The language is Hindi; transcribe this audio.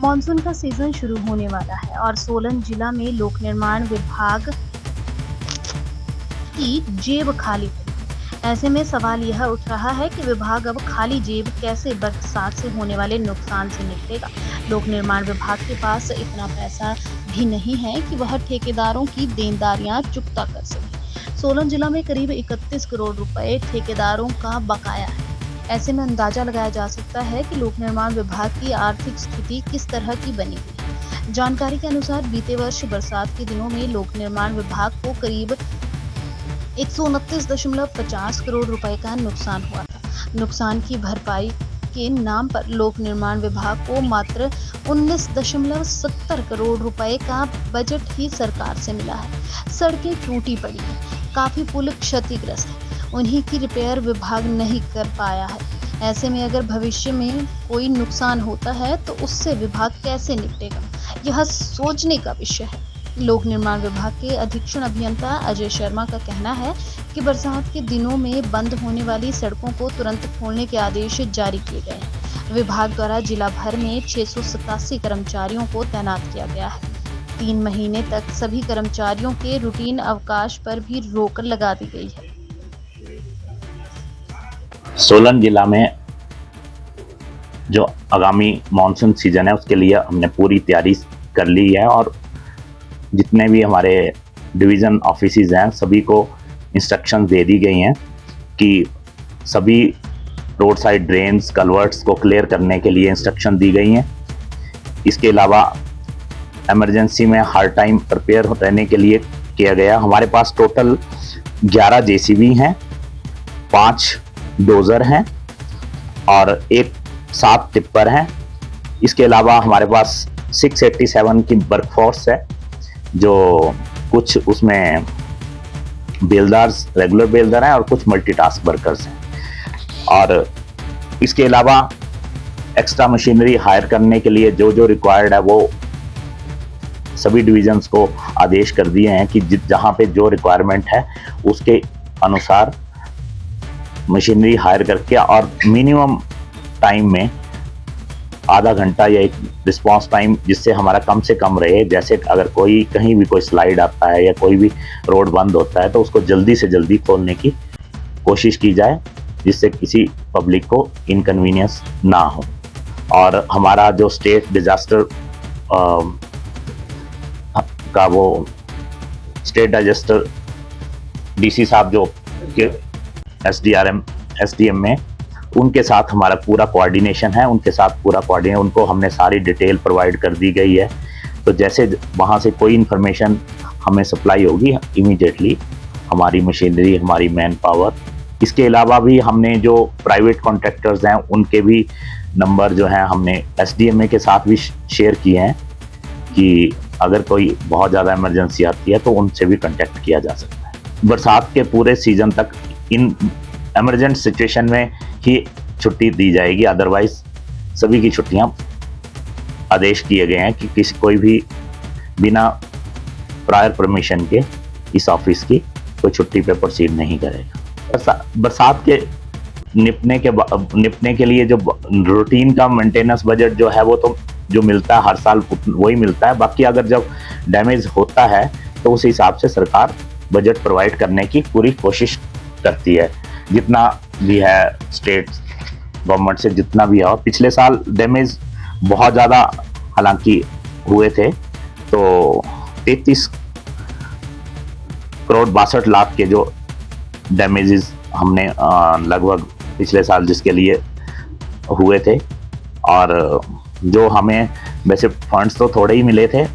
मानसून का सीजन शुरू होने वाला है और सोलन जिला में लोक निर्माण विभाग की जेब खाली पड़ी है। ऐसे में सवाल यह उठ रहा है कि विभाग अब खाली जेब कैसे बरसात से होने वाले नुकसान से निपटेगा। लोक निर्माण विभाग के पास इतना पैसा भी नहीं है कि वह ठेकेदारों की देनदारियां चुकता कर सके। सोलन जिला में करीब 31 करोड़ रुपए ठेकेदारों का बकाया है। ऐसे में अंदाजा लगाया जा सकता है कि लोक निर्माण विभाग की आर्थिक स्थिति किस तरह की बनी हुई है। जानकारी के अनुसार बीते वर्ष बरसात के दिनों में लोक निर्माण विभाग को करीब 129.50 करोड़ रुपए का नुकसान हुआ था। नुकसान की भरपाई के नाम पर लोक निर्माण विभाग को मात्र 19.70 करोड़ रुपए का बजट ही सरकार से मिला है। सड़कें टूटी पड़ी हैं, काफी पुल क्षतिग्रस्त है, उन्हीं की रिपेयर विभाग नहीं कर पाया है। ऐसे में अगर भविष्य में कोई नुकसान होता है तो उससे विभाग कैसे निपटेगा, यह सोचने का विषय है। लोक निर्माण विभाग के अधीक्षण अभियंता अजय शर्मा का कहना है कि बरसात के दिनों में बंद होने वाली सड़कों को तुरंत खोलने के आदेश जारी किए गए हैं। विभाग द्वारा जिला भर में 687 कर्मचारियों को तैनात किया गया है। 3 महीने तक सभी कर्मचारियों के रूटीन अवकाश पर भी रोक लगा दी गई है। सोलन जिला में जो आगामी मानसून सीजन है उसके लिए हमने पूरी तैयारी कर ली है और जितने भी हमारे डिवीज़न ऑफिसेज हैं सभी को इंस्ट्रक्शन दे दी गई हैं कि सभी रोड साइड ड्रेन्स कलवर्ट्स को क्लियर करने के लिए इंस्ट्रक्शन दी गई हैं। इसके अलावा इमरजेंसी में हर टाइम प्रिपेयर रहने के लिए किया गया। हमारे पास टोटल 11 जेसीबी हैं, 5 डोज़र हैं और 7 टिप्पर हैं। इसके अलावा हमारे पास 687 की वर्कफोर्स है, जो कुछ उसमें बेलदार्स रेगुलर बेलदार हैं और कुछ मल्टीटास्क वर्कर्स हैं। और इसके अलावा एक्स्ट्रा मशीनरी हायर करने के लिए जो जो रिक्वायर्ड है वो सभी डिविजन्स को आदेश कर दिए हैं कि जहाँ पे जो रिक्वायरमेंट है उसके अनुसार मशीनरी हायर करके और मिनिमम टाइम में आधा घंटा या एक रिस्पांस टाइम जिससे हमारा कम से कम रहे। जैसे अगर कोई कहीं भी कोई स्लाइड आता है या कोई भी रोड बंद होता है तो उसको जल्दी से जल्दी खोलने की कोशिश की जाए जिससे किसी पब्लिक को इनकन्वीनियंस ना हो। और हमारा जो स्टेट डिजास्टर का वो स्टेट डिजास्टर डीसी साहब जो एसडीएम में उनके साथ हमारा पूरा कोऑर्डिनेशन है, उनको हमने सारी डिटेल प्रोवाइड कर दी गई है। तो जैसे वहाँ से कोई इन्फॉर्मेशन हमें सप्लाई होगी इमीडिएटली हमारी मशीनरी, हमारी मैन पावर। इसके अलावा भी हमने जो प्राइवेट कॉन्ट्रैक्टर्स हैं उनके भी नंबर जो हैं हमने एसडीएमए के साथ भी शेयर किए हैं कि अगर कोई बहुत ज़्यादा इमरजेंसी आती है तो उनसे भी कॉन्टैक्ट किया जा सकता है। बरसात के पूरे सीजन तक इन इमरजेंट सिचुएशन में ही छुट्टी दी जाएगी, अदरवाइज सभी की छुट्टियां आदेश किए गए हैं कि कोई भी बिना प्रायर परमिशन के इस ऑफिस की कोई छुट्टी पे प्रोसीड नहीं करेगा। बरसात के निपटने के लिए जो रूटीन का मेंटेनेंस बजट जो है वो तो जो मिलता है हर साल वही मिलता है। बाकी अगर जब डैमेज होता है तो उस हिसाब से सरकार बजट प्रोवाइड करने की पूरी कोशिश करती है। जितना भी है स्टेट गवर्नमेंट से जितना भी है। पिछले साल डैमेज बहुत ज़्यादा हालांकि हुए थे, तो 33 करोड़ 62 लाख के जो डैमेजेस हमने लगभग पिछले साल जिसके लिए हुए थे। और जो हमें वैसे फंड्स तो थोड़े ही मिले थे